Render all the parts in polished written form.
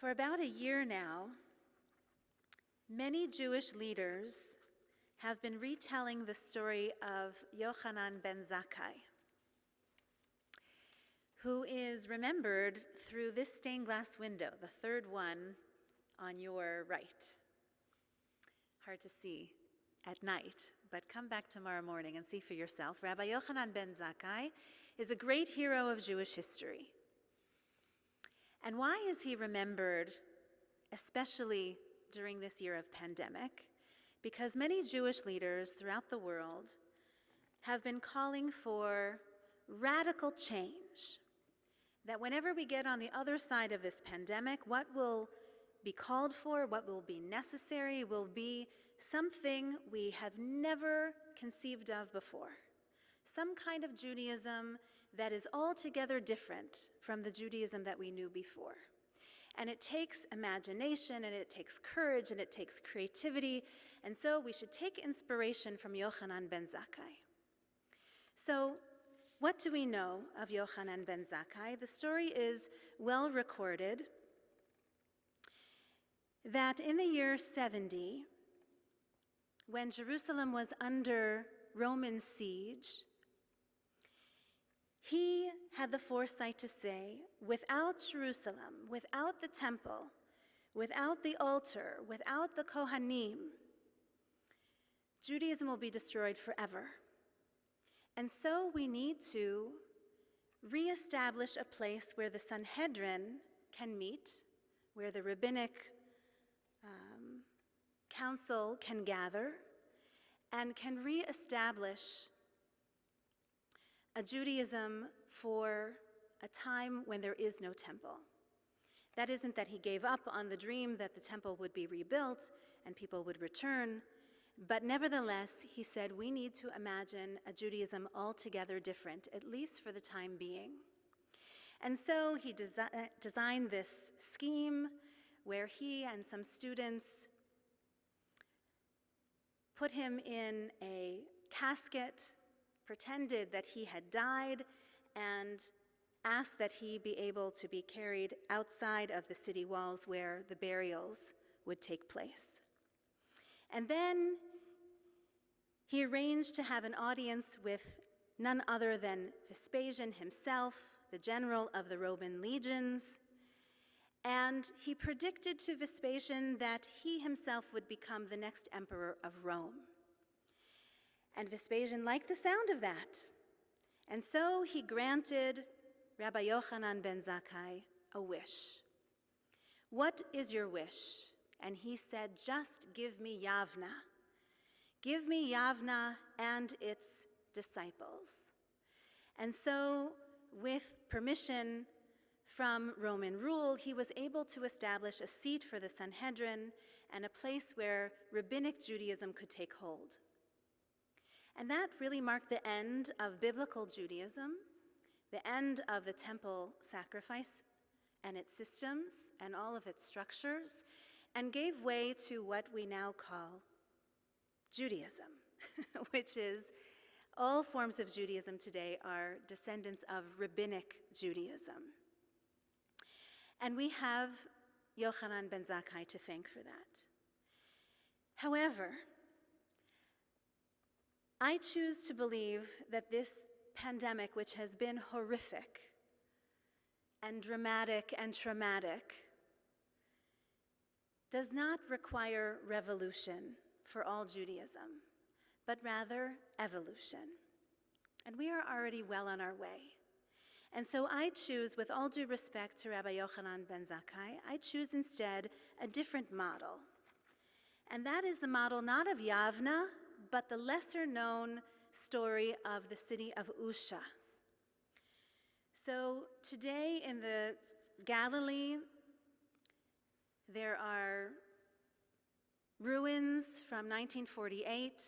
For about a year now, many Jewish leaders have been retelling the story of Yochanan ben Zakkai, who is remembered through this stained glass window, the third one on your right. Hard to see at night, but come back tomorrow morning and see for yourself. Rabbi Yochanan ben Zakkai is a great hero of Jewish history. And why is he remembered, especially during this year of pandemic? Because many Jewish leaders throughout the world have been calling for radical change. That whenever we get on the other side of this pandemic, what will be called for, what will be necessary, will be something we have never conceived of before. Some kind of Judaism that is altogether different from the Judaism that we knew before. And it takes imagination, and it takes courage, and it takes creativity, and so we should take inspiration from Yochanan ben Zakkai. So, what do we know of Yochanan ben Zakkai? The story is well recorded that in the year 70, when Jerusalem was under Roman siege, he had the foresight to say, without Jerusalem, without the temple, without the altar, without the Kohanim, Judaism will be destroyed forever. And so we need to reestablish a place where the Sanhedrin can meet, where the rabbinic council can gather, and can reestablish a Judaism for a time when there is no temple. That isn't that he gave up on the dream that the temple would be rebuilt and people would return, but nevertheless, he said, we need to imagine a Judaism altogether different, at least for the time being. And so he designed this scheme where he and some students put him in a casket, pretended that he had died, and asked that he be able to be carried outside of the city walls where the burials would take place. And then he arranged to have an audience with none other than Vespasian himself, the general of the Roman legions, and he predicted to Vespasian that he himself would become the next emperor of Rome. And Vespasian liked the sound of that. And so he granted Rabbi Yochanan ben Zakkai a wish. What is your wish? And he said, just give me Yavna. Give me Yavna and its disciples. And so, with permission from Roman rule, he was able to establish a seat for the Sanhedrin and a place where rabbinic Judaism could take hold. And that really marked the end of biblical Judaism, the end of the temple sacrifice and its systems and all of its structures, and gave way to what we now call Judaism, which is all forms of Judaism today are descendants of rabbinic Judaism. And we have Yochanan ben Zakkai to thank for that. However, I choose to believe that this pandemic, which has been horrific and dramatic and traumatic, does not require revolution for all Judaism, but rather evolution. And we are already well on our way. And so I choose, with all due respect to Rabbi Yochanan ben Zakkai, I choose instead a different model. And that is the model not of Yavna, but the lesser-known story of the city of Usha. So today in the Galilee, there are ruins from 1948.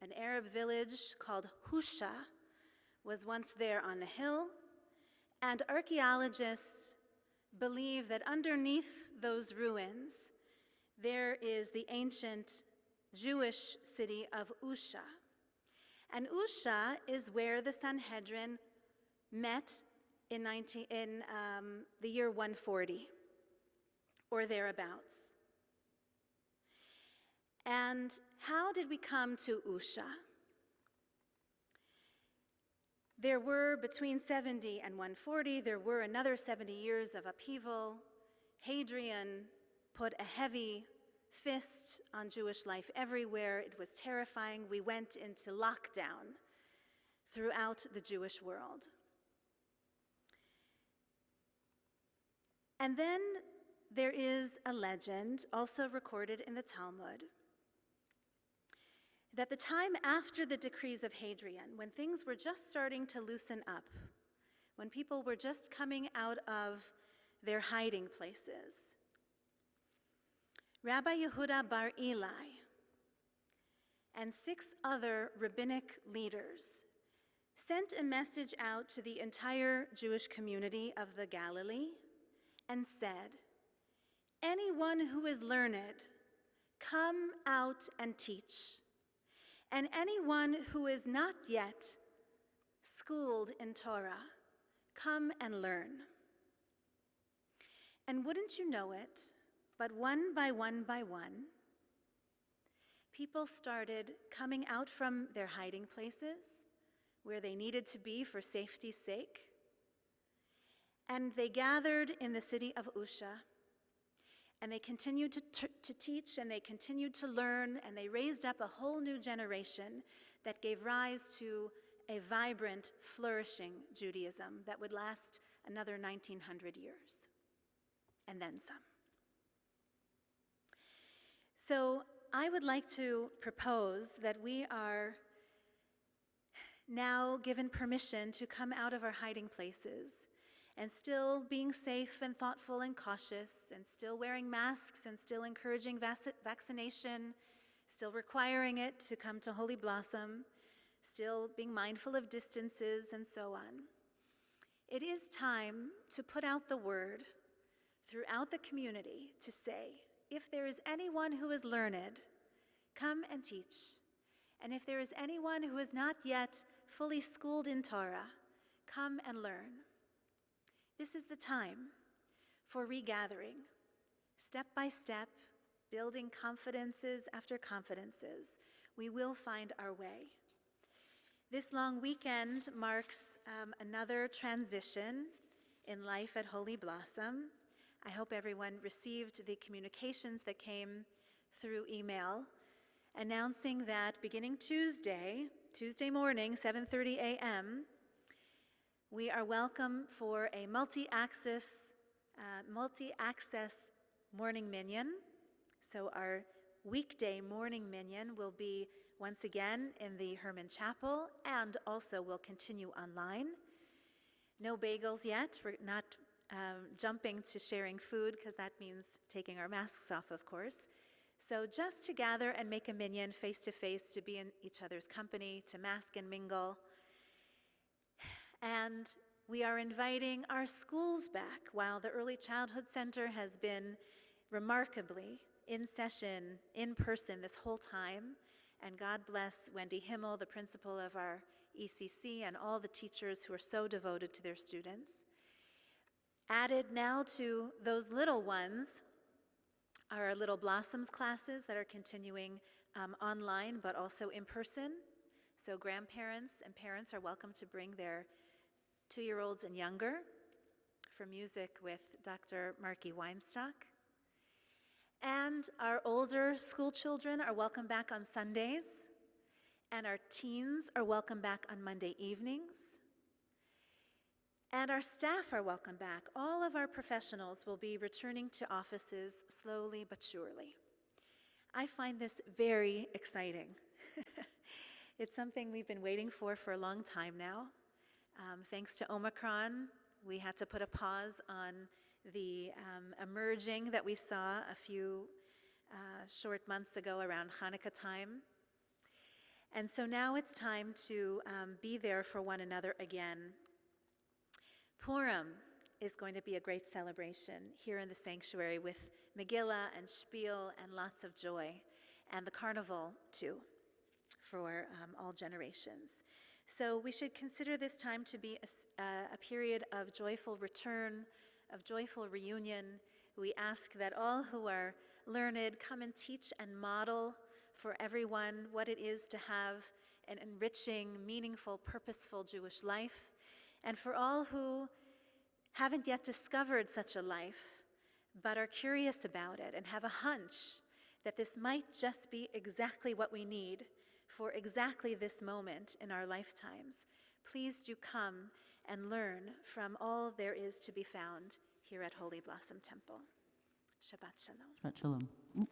An Arab village called Husha was once there on the hill, and archaeologists believe that underneath those ruins there is the ancient Jewish city of Usha. And Usha is where the Sanhedrin met in the year 140. or thereabouts. And how did we come to Usha? There were between 70 and 140, there were another 70 years of upheaval. Hadrian put a heavy fist on Jewish life everywhere. It was terrifying. We went into lockdown throughout the Jewish world. And then there is a legend, also recorded in the Talmud, that the time after the decrees of Hadrian, when things were just starting to loosen up, when people were just coming out of their hiding places, Rabbi Yehuda bar Eli and 6 other rabbinic leaders sent a message out to the entire Jewish community of the Galilee and said, "Anyone who is learned, come out and teach. And anyone who is not yet schooled in Torah, come and learn." And wouldn't you know it, but one by one by one, people started coming out from their hiding places where they needed to be for safety's sake. And they gathered in the city of Usha, and they continued to teach, and they continued to learn, and they raised up a whole new generation that gave rise to a vibrant, flourishing Judaism that would last another 1900 years, and then some. So I would like to propose that we are now given permission to come out of our hiding places, and still being safe and thoughtful and cautious, and still wearing masks, and still encouraging vaccination, still requiring it to come to Holy Blossom, still being mindful of distances, and so on. It is time to put out the word throughout the community to say, if there is anyone who is learned, come and teach. And if there is anyone who is not yet fully schooled in Torah, come and learn. This is the time for regathering, step by step, building confidences after confidences. We will find our way. This long weekend marks another transition in life at Holy Blossom. I hope everyone received the communications that came through email announcing that beginning Tuesday morning, 7:30 a.m., we are welcome for a multi-access morning minyan. So our weekday morning minyan will be once again in the Herman Chapel, and also will continue online. No bagels yet. We're not jumping to sharing food, because that means taking our masks off, of course. So just to gather and make a minyan face-to-face, to be in each other's company, to mask and mingle. And we are inviting our schools back. While the Early Childhood Center has been remarkably in session, in person this whole time, and God bless Wendy Himmel, the principal of our ECC, and all the teachers who are so devoted to their students. Added now to those little ones are our Little Blossoms classes that are continuing online, but also in person. So grandparents and parents are welcome to bring their 2-year-olds and younger for music with Dr. Marky Weinstock. And our older school children are welcome back on Sundays, and our teens are welcome back on Monday evenings. And our staff are welcome back. All of our professionals will be returning to offices slowly but surely. I find this very exciting. It's something we've been waiting for a long time now. Thanks to Omicron, we had to put a pause on the emerging that we saw a few short months ago around Hanukkah time. And so now it's time to be there for one another again. Purim is going to be a great celebration here in the sanctuary with Megillah and Spiel and lots of joy, and the carnival too, for all generations. So we should consider this time to be a period of joyful return, of joyful reunion, We ask that all who are learned come and teach and model for everyone what it is to have an enriching, meaningful, purposeful Jewish life. And for all who haven't yet discovered such a life, but are curious about it and have a hunch that this might just be exactly what we need for exactly this moment in our lifetimes, please do come and learn from all there is to be found here at Holy Blossom Temple. Shabbat Shalom. Shabbat Shalom.